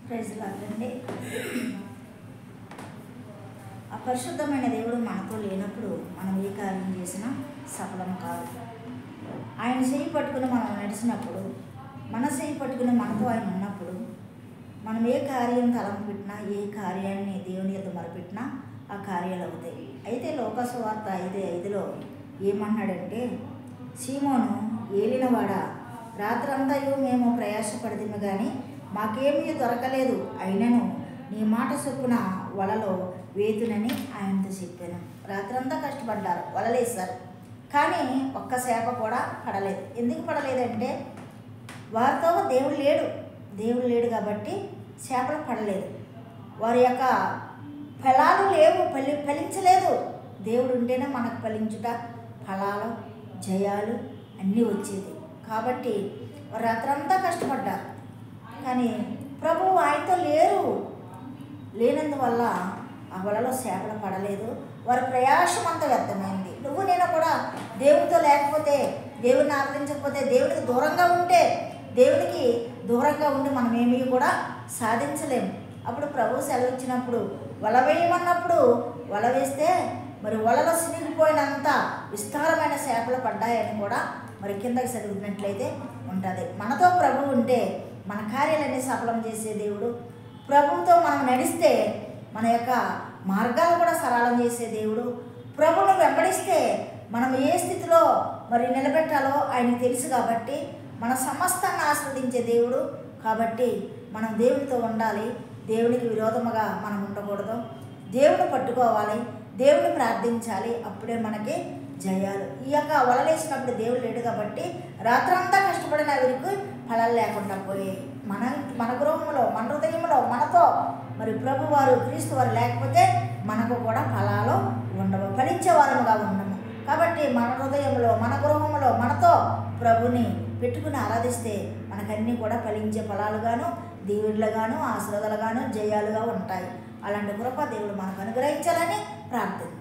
Praise lord. అపరిశుద్ధమైన దేవుడు మనతో లేనప్పుడు మనం ఏ కార్యం చేసినా సఫలం కాదు. ఆయన చేయి పట్టుకుని మనం నడిచినప్పుడు, మన చేయి పట్టుకుని మనతో ఆయన ఉన్నప్పుడు, మనం ఏ కార్యం తలం పెట్టినా, ఏ కార్యాన్ని దేవుని యొక్క మొరపెట్టినా ఆ కార్యాలు అవుతాయి. అయితే లోకసువార్త 5:5 ఏమన్నాడంటే, సీమోను ఏలినవాడా, రాత్రంతయు మేము ప్రయాసపడితిమి కానీ మాకేమీ దొరకలేదు, అయినను నీ మాట చొప్పున వలలో వేతునని ఆయనతో చెప్పాను. రాత్రంతా కష్టపడ్డారు, వలలేశారు, కానీ ఒక్క చేప కూడా పడలేదు. ఎందుకు పడలేదంటే వారితో దేవుడు లేడు కాబట్టి చేపలు పడలేదు. వారి యొక్క ఫలాలు లేవు, ఫలించలేదు. దేవుడు ఉంటేనే మనకు ఫలించుట, ఫలాలు, జయాలు అన్నీ వచ్చేది. కాబట్టి వారు రాత్రంతా కష్టపడ్డారు, కానీ ప్రభువు ఆయనతో లేనందువల్ల ఆ వలలో చేపలు పడలేదు. వారి ప్రయాసం అంతా వ్యర్థమైంది. నువ్వు నేను కూడా దేవునితో లేకపోతే, దేవుడిని ఆరాధించకపోతే, దేవునికి దూరంగా ఉండి మనం ఏమీ కూడా సాధించలేము. అప్పుడు ప్రభు సెలవు ఇచ్చినప్పుడు వల వేయమన్నప్పుడు వల వేస్తే మరి వలలో సినిగిపోయినంత విస్తారమైన చేపలు పడ్డాయని కూడా మరి కిందకి చదివినట్లయితే ఉంటుంది. మనతో ప్రభు ఉంటే మన కార్యాలన్నీ సఫలం చేసే దేవుడు. ప్రభువుతో మనం నడిస్తే మన యొక్క మార్గాలు కూడా సరళం చేసే దేవుడు. ప్రభువును వెంబడిస్తే మనం ఏ స్థితిలో మరి నిలబెట్టాలో ఆయనకు తెలుసు కాబట్టి మన సమస్తాన్ని ఆస్వాదించే దేవుడు. కాబట్టి మనం దేవునితో ఉండాలి, దేవునికి విరోధముగా మనం ఉండకూడదు. దేవుని పట్టుకోవాలి, దేవుని ప్రార్థించాలి, అప్పుడే మనకి జయాలు. ఈ యొక్క వలలేసినప్పుడు దేవుడు లేడు కాబట్టి రాత్రంతా కష్టపడిన వీరికి ఫలాలు లేకుండా పోయాయి. మన గృహంలో, మన హృదయంలో, మనతో మరి ప్రభు వారు, క్రీస్తు వారు లేకపోతే మనకు కూడా ఫలాలు ఉండవు, ఫలించే వారముగా ఉండము. కాబట్టి మన హృదయంలో, మన గృహంలో మనతో ప్రభుని పెట్టుకుని ఆరాధిస్తే మనకన్నీ కూడా ఫలించే ఫలాలుగాను, దీవులుగాను, ఆశీర్వాదాలుగాను, జయాలుగా ఉంటాయి. అలాంటి కృప దేవుడు మనకు అనుగ్రహించాలని ప్రార్థన.